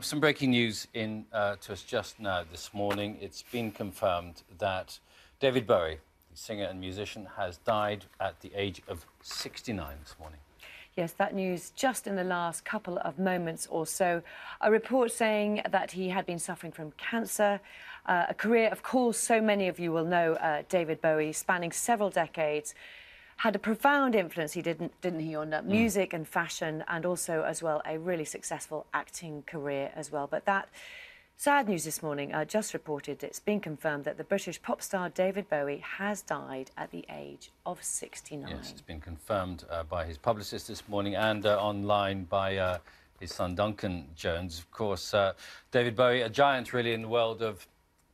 Some breaking news in to us just now this morning. It's been confirmed that David Bowie, the singer and musician, has died at the age of 69 this morning. Yes, that news just in the last couple of moments or so. A report saying that he had been suffering from cancer. A career, of course, so many of you will know David Bowie, spanning several decades. Had a profound influence, didn't he, on music and fashion, and also, as well, a really successful acting career as well. But that sad news this morning, just reported, it's been confirmed that the British pop star David Bowie has died at the age of 69. Yes, it's been confirmed by his publicist this morning and online by his son Duncan Jones. Of course, David Bowie, a giant really in the world of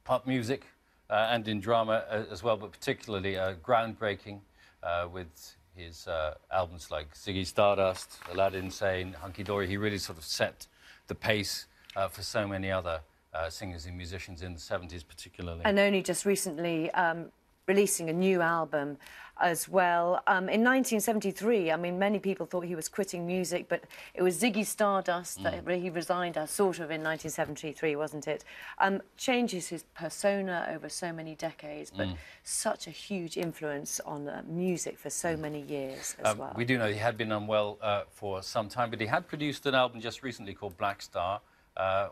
pop music and in drama as well, but particularly groundbreaking with his albums like Ziggy Stardust, Aladdin Sane, Hunky Dory. He really sort of set the pace for so many other singers and musicians in the 70s particularly. And only just recently releasing a new album as well. In 1973, I mean, many people thought he was quitting music, but it was Ziggy Stardust that he resigned as, sort of, in 1973, wasn't it? Changes his persona over so many decades, but such a huge influence on music for so many years as well. We do know he had been unwell for some time, but he had produced an album just recently called Black Star,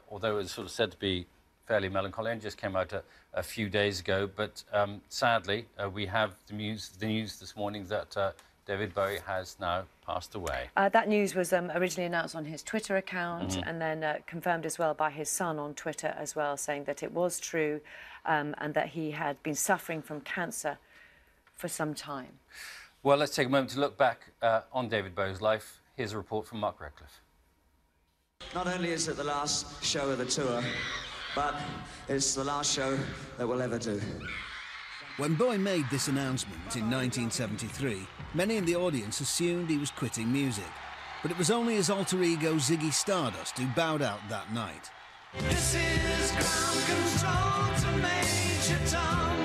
although it was sort of said to be fairly melancholy, and just came out a few days ago. But sadly, we have the news this morning that David Bowie has now passed away. That news was originally announced on his Twitter account and then confirmed as well by his son on Twitter as well, saying that it was true and that he had been suffering from cancer for some time. Well, let's take a moment to look back on David Bowie's life. Here's a report from Mark Radcliffe. Not only is it the last show of the tour, but it's the last show that we'll ever do. When Bowie made this announcement in 1973, many in the audience assumed he was quitting music. But it was only his alter ego Ziggy Stardust who bowed out that night. This is ground control to Major Tom.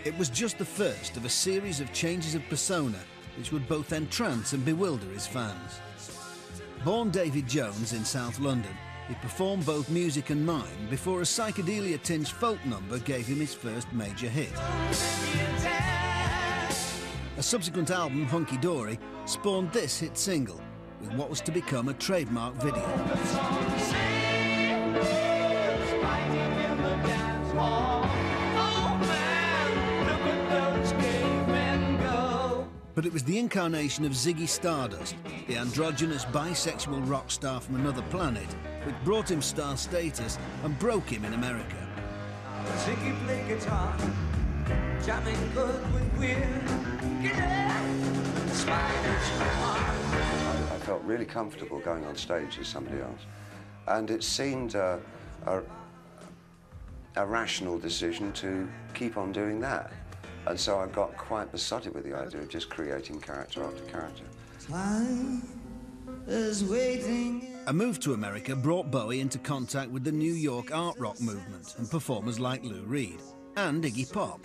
It was just the first of a series of changes of persona which would both entrance and bewilder his fans. Born David Jones in South London, he performed both music and mime before a psychedelia-tinged folk number gave him his first major hit. A subsequent album, Hunky Dory, spawned this hit single, with what was to become a trademark video. But it was the incarnation of Ziggy Stardust, the androgynous bisexual rock star from another planet, which brought him star status and broke him in America. Ziggy played guitar, jamming good with weird. I felt really comfortable going on stage as somebody else, and it seemed a rational decision to keep on doing that. And so I got quite besotted with the idea of just creating character after character. Time is waiting. A move to America brought Bowie into contact with the New York art rock movement and performers like Lou Reed and Iggy Pop.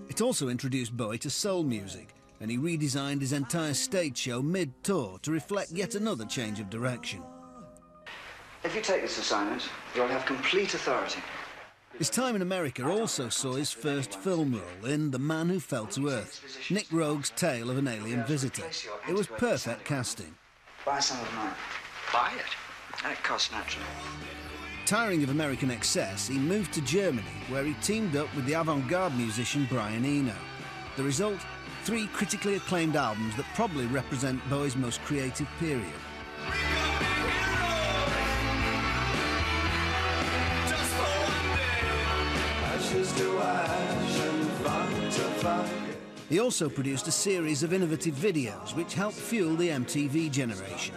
It also introduced Bowie to soul music, and he redesigned his entire stage show mid-tour to reflect yet another change of direction. If you take this assignment, you'll have complete authority. His time in America also saw his first film role in The Man Who Fell to Earth, Nick Rogue's tale of an alien visitor. It was perfect casting. Buy some of mine. Buy it? That costs naturally. Tiring of American excess, he moved to Germany, where he teamed up with the avant-garde musician Brian Eno. The result? 3 critically acclaimed albums that probably represent Bowie's most creative period. He also produced a series of innovative videos which helped fuel the MTV generation.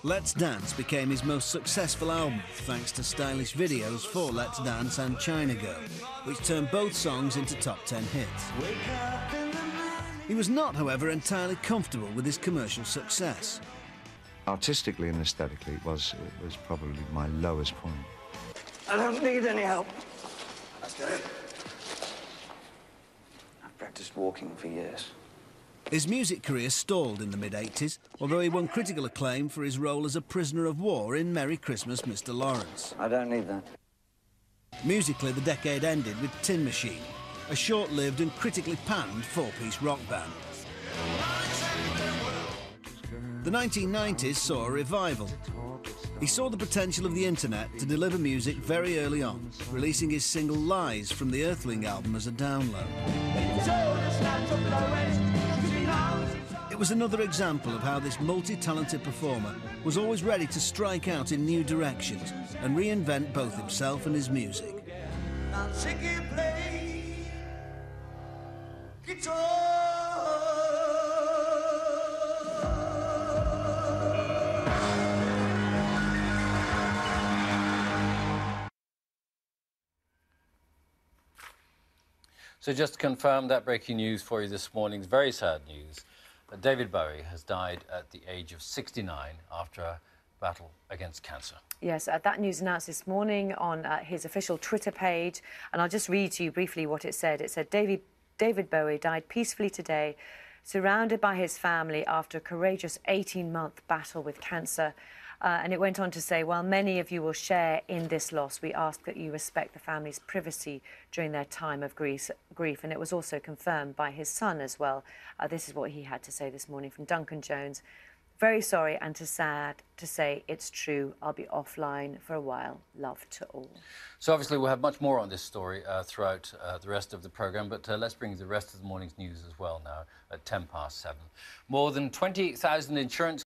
Let's Dance became his most successful album, thanks to stylish videos for Let's Dance and China Girl, which turned both songs into top 10 hits. He was not, however, entirely comfortable with his commercial success. Artistically and aesthetically, it was probably my lowest point. I don't need any help. Let's get it. I've practiced walking for years. His music career stalled in the mid-80s, although he won critical acclaim for his role as a prisoner of war in Merry Christmas, Mr. Lawrence. I don't need that. Musically, the decade ended with Tin Machine, a short-lived and critically panned four-piece rock band. The 1990s saw a revival. He saw the potential of the internet to deliver music very early on, releasing his single Lies from the Earthling album as a download. It was another example of how this multi-talented performer was always ready to strike out in new directions and reinvent both himself and his music. So just to confirm that breaking news for you this morning, very sad news. David Bowie has died at the age of 69 after a battle against cancer. Yes, that news announced this morning on his official Twitter page, and I'll just read to you briefly what it said. It said, David Bowie died peacefully today, surrounded by his family after a courageous 18-month battle with cancer. And it went on to say, while many of you will share in this loss, we ask that you respect the family's privacy during their time of grief. And it was also confirmed by his son as well. This is what he had to say this morning from Duncan Jones. Very sorry and sad to say it's true. I'll be offline for a while. Love to all. So obviously we'll have much more on this story throughout the rest of the programme, but let's bring you the rest of the morning's news as well now at 7:10. More than 20,000 insurance...